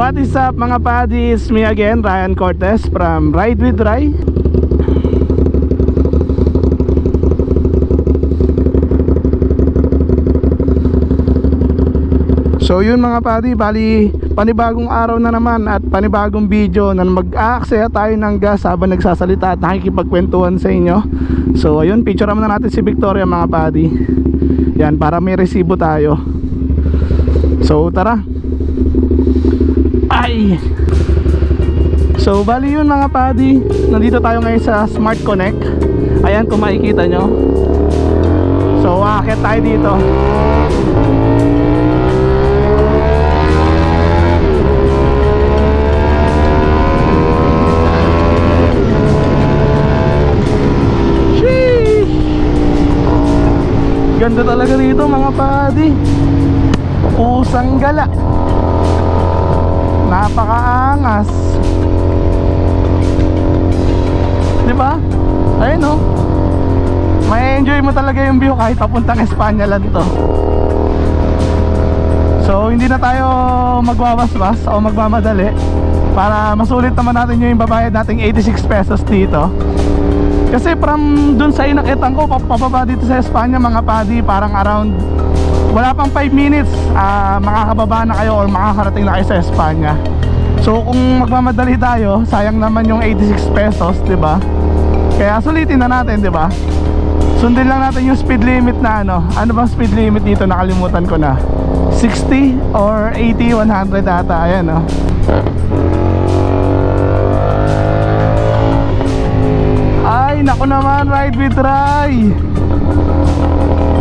What is up mga padi, it's me again, Ryan Cortez from Ride with Rai. So yun mga padi, bali panibagong araw na naman at panibagong video na mag-aaksaya tayo ng gas habang nagsasalita at nakikipagkwentuhan sa inyo. So ayun, picture naman natin si Victoria mga padi. Yan, para may resibo tayo. So tara. Ay! So bali yun mga padi, nandito tayo ngayon sa Smart Connect. Ayan kung makikita nyo. So aakyat tayo dito. Sheesh! Ganda talaga dito mga padi. Pusang gala. Napakaangas. Diba? Ayun o. May enjoy mo talaga yung view kahit papuntang Espanya lang to. So hindi na tayo magwawaswas o magmamadali para masulit naman natin yung babayad nating 86 pesos dito. Kasi from dun sa inakitan ko papababa dito sa Espanya mga padi, parang around wala pang 5 minutes makakababa na kayo or makakarating na kayo sa Espanya. So kung magmamadali tayo, sayang naman yung 86 pesos, 'di ba? Kaya sulitin na natin, 'di ba? Sundin lang natin yung speed limit na ano. Ano bang speed limit dito? Nakalimutan ko na. 60 or 80, 100 ata. Ayan, oh. Ay, naku naman, Ride with Rai.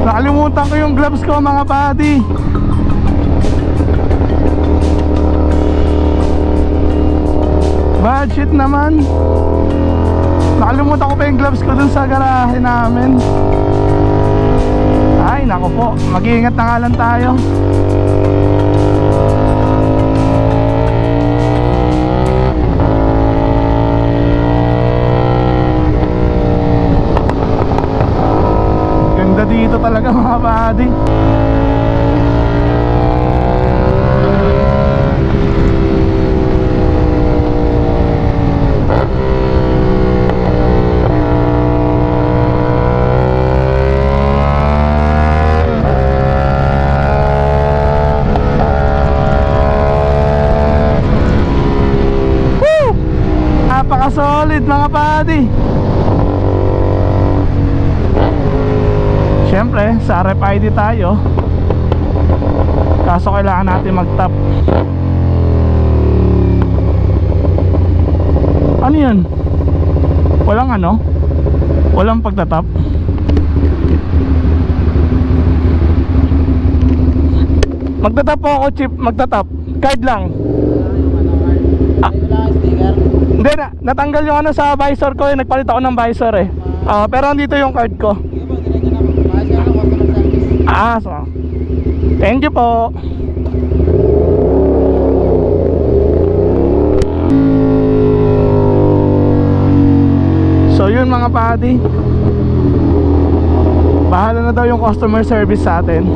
Nakalimutan ko yung gloves ko mga padi. Budget naman. Nakalimutan ko pa yung gloves ko dun sa garahe namin. Ay nako po, mag-iingat na nga lang tayo. Ganda dito talaga mga padi. Napaka-solid mga padi. Siyempre, sa RFID tayo. Kaso kailangan natin mag-tap. Ano yun? Walang ano? Walang pagtatap? Magtatap po ako, chip. Magtatap. Card lang. Hindi na, natanggal yung ano sa visor ko eh. Nagpalit ako ng visor eh. Pero andito yung card ko. So thank you po. So yun mga padi, bahala na daw yung customer service sa atin.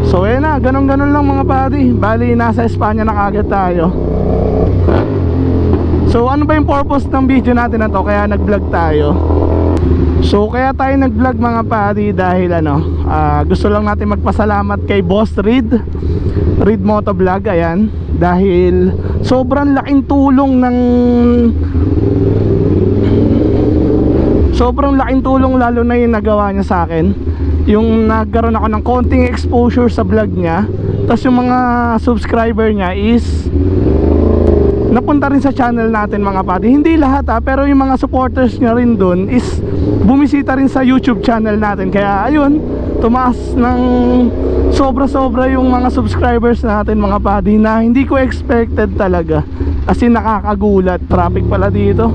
So yun na, ganun-ganun lang mga padi. Bali nasa Espanya na kagad tayo. So ano ba yung purpose ng video natin na to? Kaya nag-vlog tayo. So kaya tayo nag-vlog mga padi dahil gusto lang natin magpasalamat kay Boss Reed Motovlog, ayan, dahil sobrang laking tulong lalo na yung nagawa niya sa akin. Yung nagkaroon ako ng konting exposure sa vlog niya, tapos yung mga subscriber niya is napunta rin sa channel natin mga padi. Hindi lahat pero yung mga supporters niya rin dun is bumisita rin sa YouTube channel natin. Kaya ayun, tumaas ng sobra-sobra yung mga subscribers natin mga padi, na hindi ko expected talaga. As in nakakagulat. Traffic pala dito.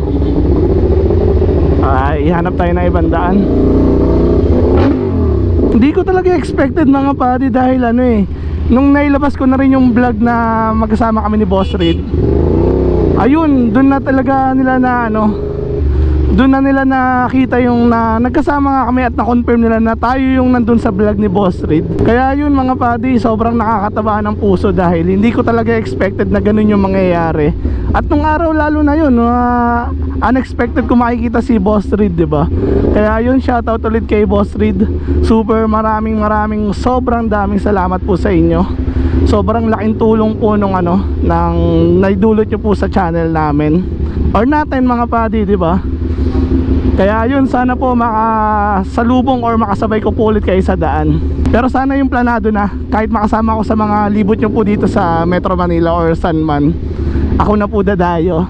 Ay, ihanap tayo ng ibang daan. Hindi ko talaga expected mga padi dahil nung nailabas ko na rin yung vlog na magkasama kami ni Boss Reed, ayun, doon na talaga nila doon na nila nakita yung nagkasama nga kami at na-confirm nila na tayo yung nandun sa vlog ni Boss Reed. Kaya yun mga padi, sobrang nakakataba ng puso dahil hindi ko talaga expected na ganun yung mangyayari. At nung araw lalo na yun, unexpected ko makikita si Boss Reed, diba? Kaya yun, shoutout ulit kay Boss Reed. Super maraming sobrang daming salamat po sa inyo. Sobrang laking tulong po nung nang naidulot nyo po sa channel namin or natin mga padi, diba? Kaya yun, sana po makasalubong or makasabay ko po ulit kayo sa daan. Pero sana yung planado na, kahit makasama ko sa mga libot nyo po dito sa Metro Manila or San Man, ako na po dadayo.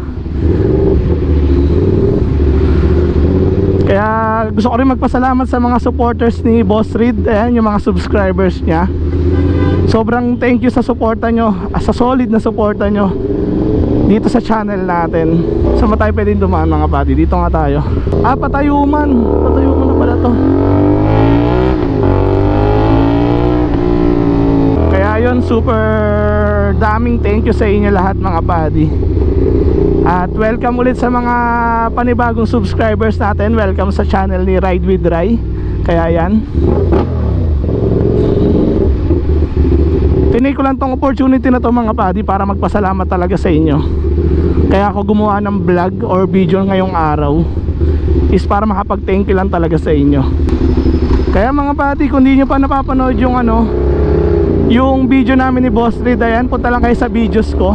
Kaya gusto ko rin magpasalamat sa mga supporters ni Boss Reed. Ayan, yung mga subscribers niya. Sobrang thank you sa suporta nyo, sa solid na suporta nyo dito sa channel natin. Saan tayo pwedeng dumaan mga padi? Dito nga tayo. Patayuman na pala to. Kaya yun, super daming thank you sa inyo lahat mga padi. At welcome ulit sa mga panibagong subscribers natin. Welcome sa channel ni Ride with Rai. Kaya yan, tinake ko lang tong opportunity na to mga padi para magpasalamat talaga sa inyo. Kaya ako gumawa ng vlog or video ngayong araw is para makapag-thank you lang talaga sa inyo. Kaya mga padi, kung di nyo pa napapanood yung video namin ni Boss Reed, ayan, punta lang kayo sa videos ko.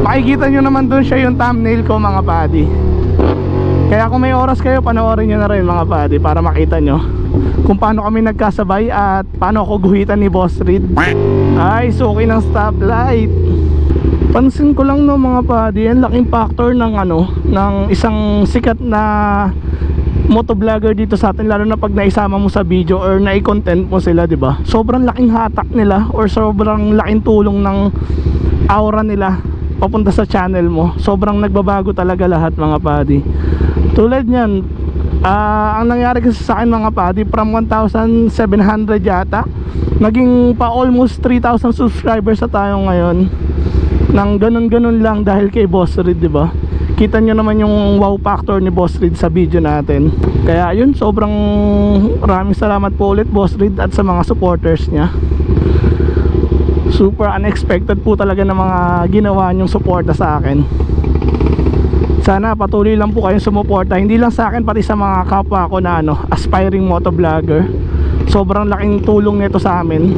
Makikita nyo naman dun siya yung thumbnail ko mga padi. Kaya kung may oras kayo, panoorin nyo na rin mga padi para makita nyo kung paano kami nagkasabay at paano ako guhitan ni Boss Reed. Ay, suki ng stoplight. Pansin ko lang mga padi, ang laking factor ng ng isang sikat na motovlogger dito sa atin, lalo na pag naisama mo sa video or nai-content mo sila, diba? Sobrang laking hatak nila or sobrang laking tulong ng aura nila papunta sa channel mo. Sobrang nagbabago talaga lahat mga padi. Tulad niyan, ang nangyari kasi sa akin mga padi, from 1,700 yata naging pa almost 3,000 subscribers na tayo ngayon, nang ganun lang dahil kay Boss Reed, diba? Kita nyo naman yung wow factor ni Boss Reed sa video natin. Kaya yun, sobrang maraming salamat po ulit Boss Reed at sa mga supporters niya. Super unexpected po talaga ng mga ginawa nyong suporta sa akin. Sana patuloy lang po kayong sumuporta, hindi lang sa akin pati sa mga kapwa ko na aspiring motovlogger. Sobrang laking tulong nito sa amin.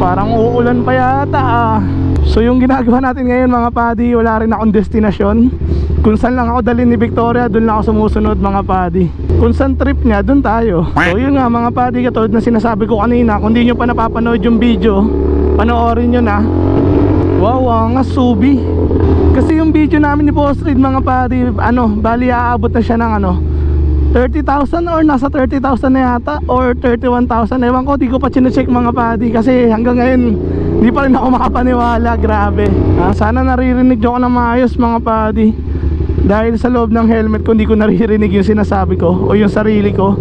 Parang uulan pa yata So yung ginagawa natin ngayon mga padi, wala rin akong destinasyon. Kung saan lang ako dalhin ni Victoria, doon lang ako sumusunod mga padi. Kung saan trip niya, doon tayo. So yun nga mga padi, katulad na sinasabi ko kanina, kung di nyo pa napapanood yung video, panoorin nyo na. Wow, nga subi. Kasi yung video namin ni Boss Reed mga padi, bali aabot na siya ng 30,000 or nasa 30,000 na yata, or 31,000. Ewan ko, di ko pa chinecheck mga padi, kasi hanggang ngayon hindi pa rin ako makapaniwala. Grabe. Sana naririnig nyo ko na maayos mga padi, dahil sa loob ng helmet ko hindi ko naririnig yung sinasabi ko o yung sarili ko,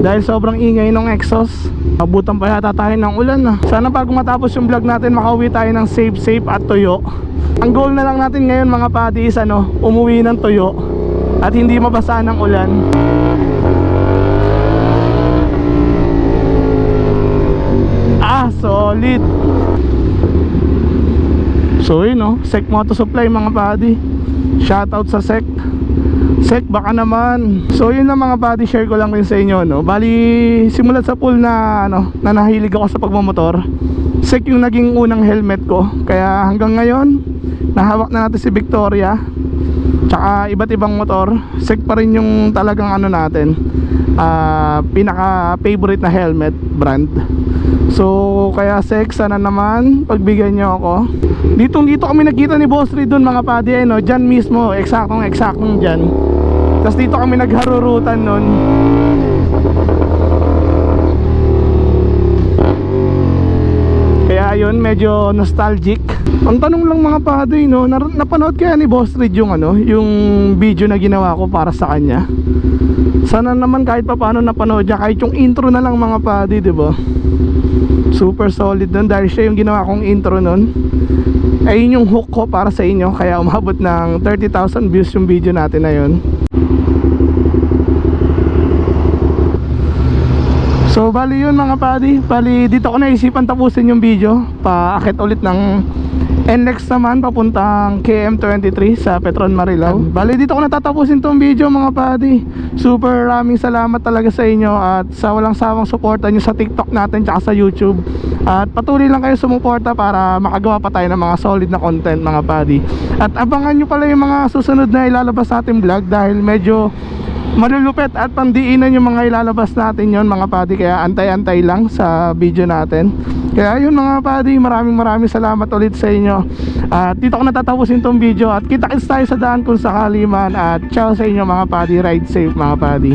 dahil sobrang ingay ng exhaust. Abutan pa yata tayo ng ulan Sana bago matapos yung vlog natin, makauwi tayo ng safe at tuyo. Ang goal na lang natin ngayon mga padi is umuwi ng tuyo at hindi mabasa ng ulan. solid. So yun no, Sec Moto Supply mga buddy. Shoutout sa Sec. Sec baka naman. So yun na mga buddy, share ko lang rin sa inyo no. Bali simulat sa pool na ano, na nahilig ako sa pagmamotor, Sec yung naging unang helmet ko. Kaya hanggang ngayon nahawak na natin si Victoria tsaka iba't ibang motor, Sec pa rin yung talagang ano natin, pinaka favorite na helmet brand. So kaya Sec, sana naman pagbigyan nyo ako. Dito kami nagkita ni Boss Ray dun mga buddy, no? Dyan mismo, eksaktong dyan. Tapos dito kami nagharurutan nun. Kaya yun, medyo nostalgic. Ang tanong lang mga buddy, no, napanood kaya ni Boss Ray yung ano, yung video na ginawa ko para sa kanya. Sana naman kahit pa paano napanood niya, kahit yung intro na lang mga buddy, di ba? Super solid nun dahil siya yung ginawa kong intro nun. Ayun yung hook ko para sa inyo, kaya umabot ng 30,000 views yung video natin na yun. So bali yun mga buddy, bali dito ko naisipan tapusin yung video. Paakit ulit ng NLEX naman papuntang KM23 sa Petron Marilao. Bali dito ko natatapusin tong video mga buddy. Super maraming salamat talaga sa inyo at sa walang sawang suporta nyo sa TikTok natin tsaka sa YouTube. At patuloy lang kayo sumuporta para makagawa pa tayo ng mga solid na content mga buddy. At abangan nyo pala yung mga susunod na ilalabas natin vlog dahil medyo malulupet at pandiinan yung mga ilalabas natin yon mga buddy. Kaya antay-antay lang sa video natin. Kaya yun mga buddy, maraming salamat ulit sa inyo. At dito ko natatapusin tong video at kita-kits tayo sa daan kung sakali man. At ciao sa inyo mga buddy, ride safe mga buddy.